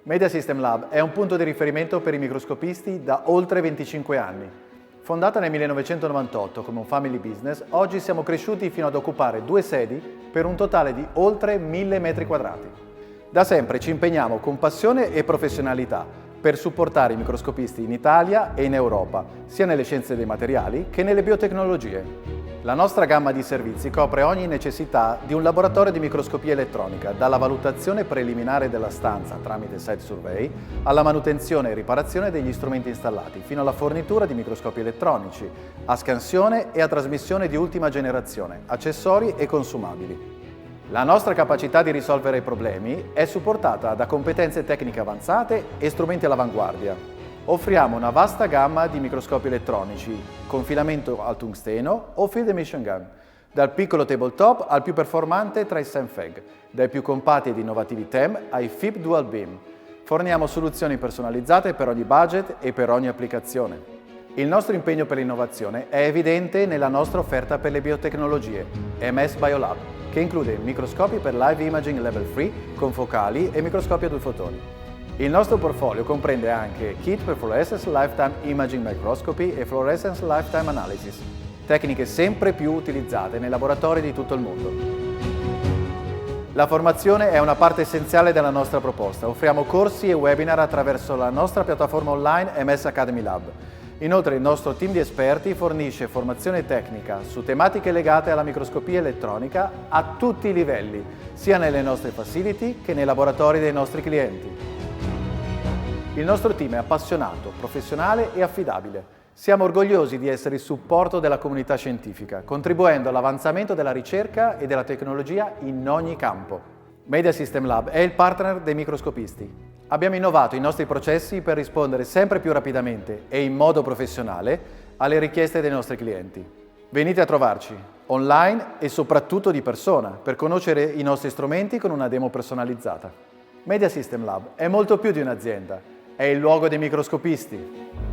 Media System Lab è un punto di riferimento per i microscopisti da oltre 25 anni. Fondata nel 1998 come un family business, oggi siamo cresciuti fino ad occupare 2 sedi per un totale di oltre 1000 metri quadrati. Da sempre ci impegniamo con passione e professionalità per supportare i microscopisti in Italia e in Europa, sia nelle scienze dei materiali che nelle biotecnologie. La nostra gamma di servizi copre ogni necessità di un laboratorio di microscopia elettronica, dalla valutazione preliminare della stanza tramite site survey, alla manutenzione e riparazione degli strumenti installati, fino alla fornitura di microscopi elettronici, a scansione e a trasmissione di ultima generazione, accessori e consumabili. La nostra capacità di risolvere problemi è supportata da competenze tecniche avanzate e strumenti all'avanguardia. Offriamo una vasta gamma di microscopi elettronici con filamento al tungsteno o field emission gun, dal piccolo tabletop al più performante tra i SEMFEG, dai più compatti ed innovativi TEM ai FIB Dual Beam. Forniamo soluzioni personalizzate per ogni budget e per ogni applicazione. Il nostro impegno per l'innovazione è evidente nella nostra offerta per le biotecnologie, MS Biolab, che include microscopi per live imaging level 3 con focali e microscopi a 2 fotoni. Il nostro portfolio comprende anche kit per Fluorescence Lifetime Imaging Microscopy e Fluorescence Lifetime Analysis, tecniche sempre più utilizzate nei laboratori di tutto il mondo. La formazione è una parte essenziale della nostra proposta. Offriamo corsi e webinar attraverso la nostra piattaforma online MS Academy Lab. Inoltre il nostro team di esperti fornisce formazione tecnica su tematiche legate alla microscopia elettronica a tutti i livelli, sia nelle nostre facility che nei laboratori dei nostri clienti. Il nostro team è appassionato, professionale e affidabile. Siamo orgogliosi di essere il supporto della comunità scientifica, contribuendo all'avanzamento della ricerca e della tecnologia in ogni campo. Media System Lab è il partner dei microscopisti. Abbiamo innovato i nostri processi per rispondere sempre più rapidamente e in modo professionale alle richieste dei nostri clienti. Venite a trovarci, online e soprattutto di persona, per conoscere i nostri strumenti con una demo personalizzata. Media System Lab è molto più di un'azienda, è il luogo dei microscopisti.